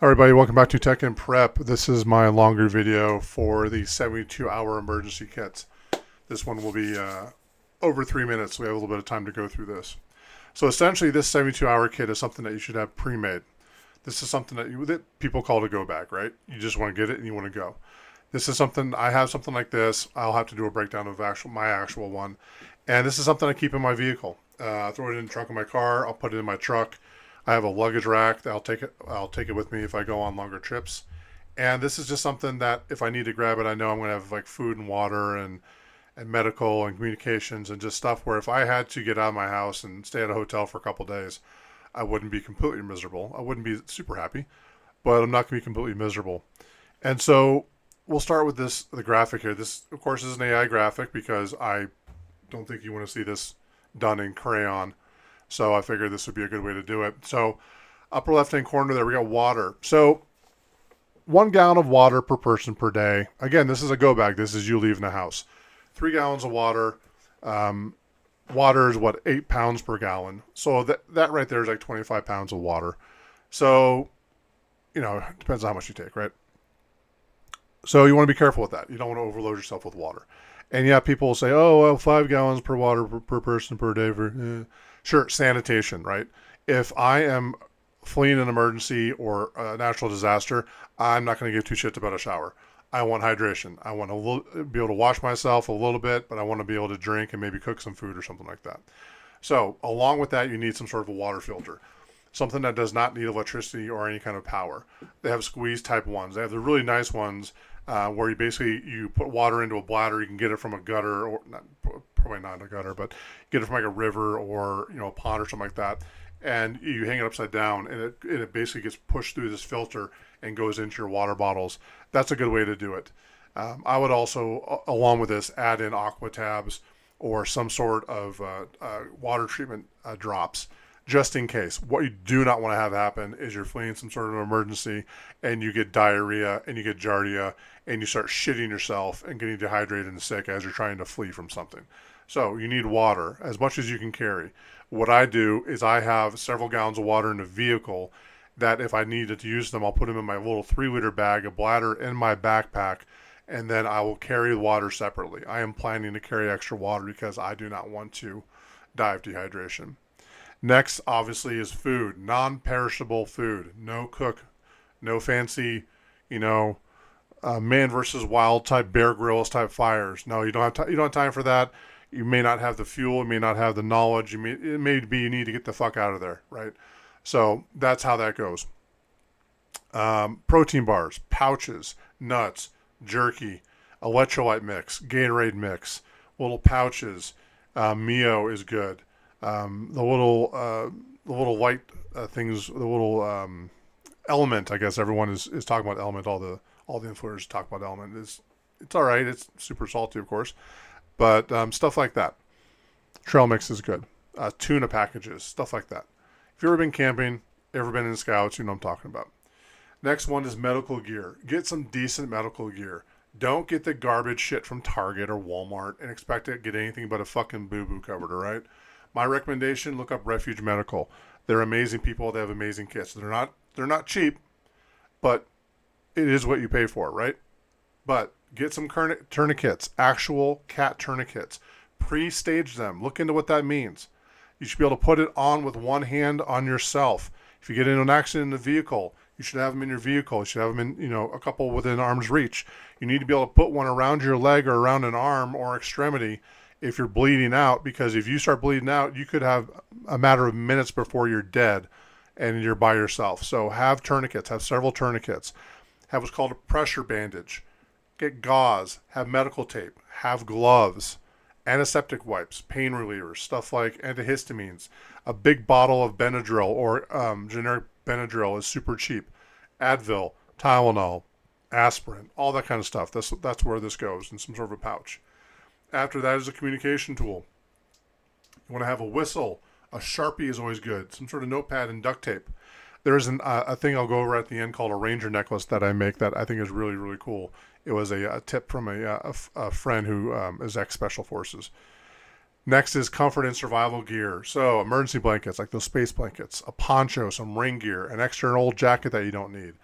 Hi everybody, welcome back to Tech and Prep. This is my longer video for the 72-hour emergency kits. This one will be over 3 minutes, so we have a little bit of time to go through this. So essentially, this 72-hour kit is something that you should have pre-made. This is something that people call a go bag, right? You just want to get it and you want to go. This is something, I have something like this. I'll have to do a breakdown of my actual one. And this is something I keep in my vehicle. I throw it in the trunk of my car. I'll put it in my truck. I have a luggage rack that I'll take it with me if I go on longer trips. And this is just something that if I need to grab it, I know I'm going to have like food and water and medical and communications and just stuff where if I had to get out of my house and stay at a hotel for a couple days, I wouldn't be completely miserable. I wouldn't be super happy, but I'm not going to be completely miserable. And so we'll start with the graphic here. This, of course, is an AI graphic because I don't think you want to see this done in crayon. So I figured this would be a good way to do it. So upper left-hand corner there, we got water. So 1 gallon of water per person per day. Again, this is a go bag. This is you leaving the house. 3 gallons of water. Water is what, 8 pounds per gallon. So that right there is like 25 pounds of water. So, it depends on how much you take, right? So you want to be careful with that. You don't want to overload yourself with water. And yeah, people will say, oh, well, 5 gallons per water per person per day. Sure, sanitation, right? If I am fleeing an emergency or a natural disaster, I'm not going to give two shits about a shower. I want hydration. I want to be able to wash myself a little bit, but I want to be able to drink and maybe cook some food or something like that. So along with that, you need some sort of a water filter. Something that does not need electricity or any kind of power. They have squeeze type ones. They have the really nice ones where you put water into a bladder. You can get it from a gutter, or not, probably not a gutter, but get it from like a river or a pond or something like that. And you hang it upside down, and it basically gets pushed through this filter and goes into your water bottles. That's a good way to do it. I would also, along with this, add in aqua tabs or some sort of water treatment drops, just in case. What you do not want to have happen is you're fleeing some sort of emergency and you get diarrhea and you get giardia and you start shitting yourself and getting dehydrated and sick as you're trying to flee from something. So you need water as much as you can carry. What I do is I have several gallons of water in the vehicle that if I needed to use them, I'll put them in my little 3-liter bag, a bladder in my backpack, and then I will carry the water separately. I am planning to carry extra water because I do not want to die of dehydration. Next, obviously, is food, non-perishable food. No cook, no fancy, man versus wild type Bear Grylls type fires. No, you don't have time for that. You may not have the fuel, you may not have the knowledge. It may be you need to get the fuck out of there, right? So that's how that goes. Protein bars, pouches, nuts, jerky, electrolyte mix, Gatorade mix, little pouches. Mio is good. The little white things, the little Element. I guess everyone is talking about Element. All the influencers talk about Element. It's all right. It's super salty, of course, but stuff like that. Trail mix is good. Tuna packages, stuff like that. If you've ever been camping, ever been in scouts, you know what I'm talking about. Next one is medical gear. Get some decent medical gear. Don't get the garbage shit from Target or Walmart and expect to get anything but a fucking boo-boo cupboard, all right? My recommendation, look up Refuge Medical. They're amazing people. They have amazing kits. They're not cheap, but it is what you pay for, right? But get some tourniquets, actual cat tourniquets. Pre-stage them. Look into what that means. You should be able to put it on with one hand on yourself. If you get into an accident in the vehicle, you should have them in your vehicle. You should have them in, a couple within arm's reach. You need to be able to put one around your leg or around an arm or extremity if you're bleeding out, because if you start bleeding out, you could have a matter of minutes before you're dead and you're by yourself. So have tourniquets, have several tourniquets. Have what's called a pressure bandage. Get gauze, have medical tape, have gloves, antiseptic wipes, pain relievers, stuff like antihistamines. A big bottle of Benadryl or generic Benadryl is super cheap. Advil, Tylenol, aspirin, all that kind of stuff. That's where this goes in some sort of a pouch. After that is a communication tool. You want to have a whistle. A Sharpie is always good. Some sort of notepad and duct tape. There's a thing I'll go over at the end called a Ranger necklace that I make that I think is really, really cool. It was a tip from a friend who is ex-Special Forces. Next is comfort and survival gear. So emergency blankets, like those space blankets, a poncho, some rain gear, an extra old jacket that you don't need,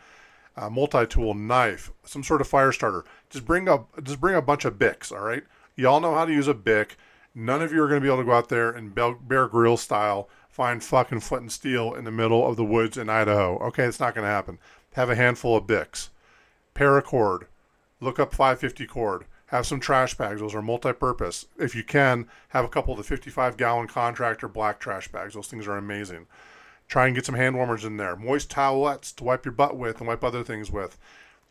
a multi-tool, knife, some sort of fire starter. Just bring a bunch of Bics, all right? Y'all know how to use a Bic. None of you are going to be able to go out there and Bear Grylls style find fucking flint and steel in the middle of the woods in Idaho. Okay, it's not going to happen. Have a handful of Bics. Paracord. Look up 550 cord. Have some trash bags. Those are multi-purpose. If you can, have a couple of the 55-gallon contractor black trash bags. Those things are amazing. Try and get some hand warmers in there. Moist towelettes to wipe your butt with and wipe other things with.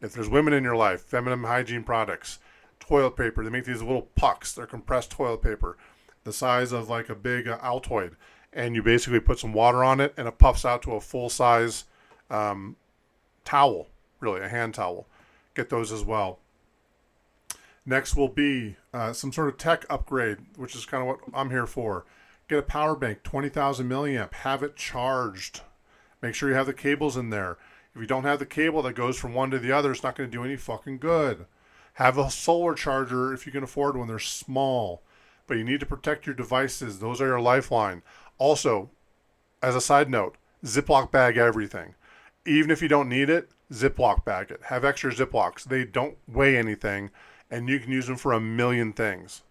If there's women in your life, feminine hygiene products. Toilet paper. They make these little pucks. They're compressed toilet paper, the size of like a big Altoid. And you basically put some water on it, and it puffs out to a full-size towel, really, a hand towel. Get those as well. Next will be some sort of tech upgrade, which is kind of what I'm here for. Get a power bank, 20,000 milliamp. Have it charged. Make sure you have the cables in there. If you don't have the cable that goes from one to the other, it's not going to do any fucking good. Have a solar charger if you can afford one. They're small, but you need to protect your devices. Those are your lifeline. Also, as a side note, Ziploc bag everything. Even if you don't need it, Ziploc bag it. Have extra Ziplocs. They don't weigh anything, and you can use them for a million things.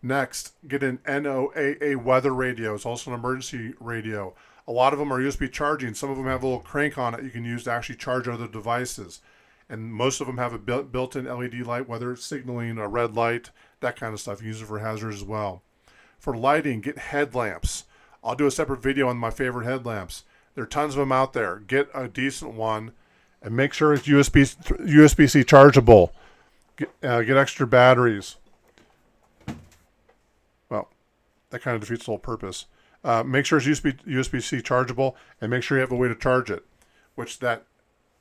Next, get an NOAA weather radio. It's also an emergency radio. A lot of them are USB charging. Some of them have a little crank on it you can use to actually charge other devices. And most of them have a built-in LED light, whether it's signaling, a red light, that kind of stuff. You use it for hazards as well. For lighting, get headlamps. I'll do a separate video on my favorite headlamps. There are tons of them out there. Get a decent one and make sure it's USB-C chargeable. Get extra batteries. Well, that kind of defeats the whole purpose. Make sure it's USB-C chargeable, and make sure you have a way to charge it, which that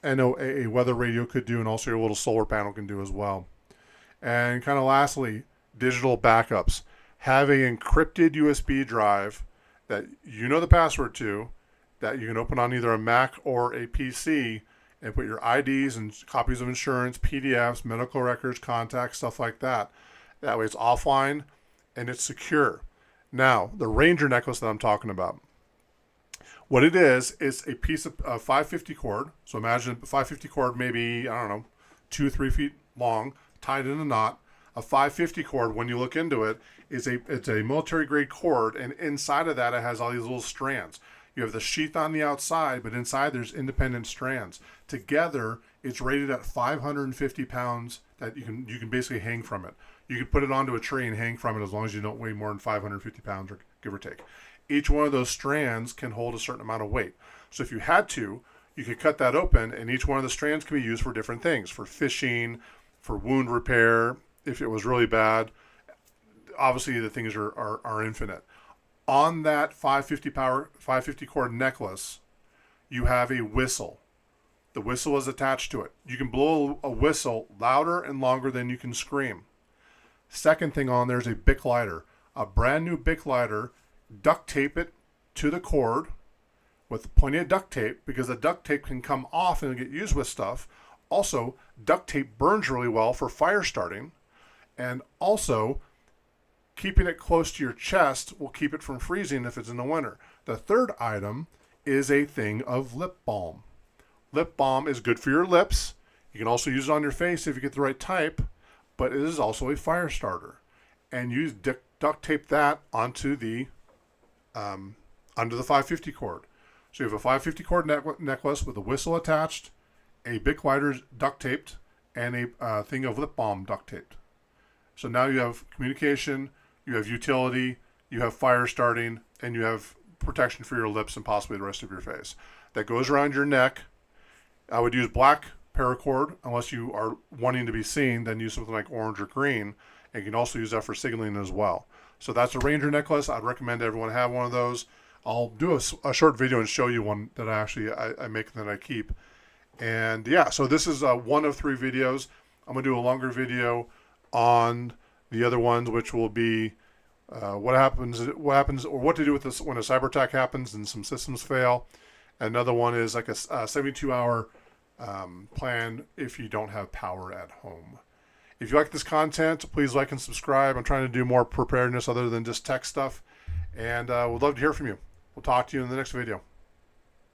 NOAA weather radio could do, and also your little solar panel can do as well. And kind of lastly, digital backups. Have an encrypted USB drive that you know the password to, that you can open on either a Mac or a PC, and put your IDs and copies of insurance, PDFs, medical records, contacts, stuff like that. That way it's offline and it's secure. Now, the Ranger necklace that I'm talking about. What it is a piece of 550 cord. So imagine a 550 cord, maybe, 2-3 feet long, tied in a knot. A 550 cord, when you look into it, it's a military grade cord, and inside of that it has all these little strands. You have the sheath on the outside, but inside there's independent strands. Together, it's rated at 550 pounds that you can basically hang from it. You can put it onto a tree and hang from it as long as you don't weigh more than 550 pounds, or give or take. Each one of those strands can hold a certain amount of weight. So if you had to, you could cut that open, and each one of the strands can be used for different things, for fishing, for wound repair, if it was really bad. Obviously, the things are infinite. On that 550 cord necklace, you have a whistle. The whistle is attached to it. You can blow a whistle louder and longer than you can scream. Second thing on there is a Bic lighter. A brand new Bic lighter. Duct tape it to the cord with plenty of duct tape, because the duct tape can come off and get used with stuff. Also, duct tape burns really well for fire starting. And also, keeping it close to your chest will keep it from freezing if it's in the winter. The third item is a thing of lip balm. Lip balm is good for your lips. You can also use it on your face if you get the right type, but it is also a fire starter. And you duct tape that onto the 550 cord. So you have a 550 cord necklace with a whistle attached, a Bic lighter duct taped, and a thing of lip balm duct taped. So now you have communication, you have utility, you have fire starting, and you have protection for your lips and possibly the rest of your face. That goes around your neck. I would use black paracord unless you are wanting to be seen, then use something like orange or green. And you can also use that for signaling as well. So that's a Ranger necklace. I'd recommend everyone have one of those. I'll do a short video and show you one that I make and that I keep. And yeah, so this is one of 3 videos. I'm going to do a longer video on the other ones, which will be what happens, or what to do with this when a cyber attack happens and some systems fail. Another one is like a 72-hour plan if you don't have power at home. If you like this content, please like and subscribe. I'm trying to do more preparedness other than just tech stuff. And we'd love to hear from you. We'll talk to you in the next video.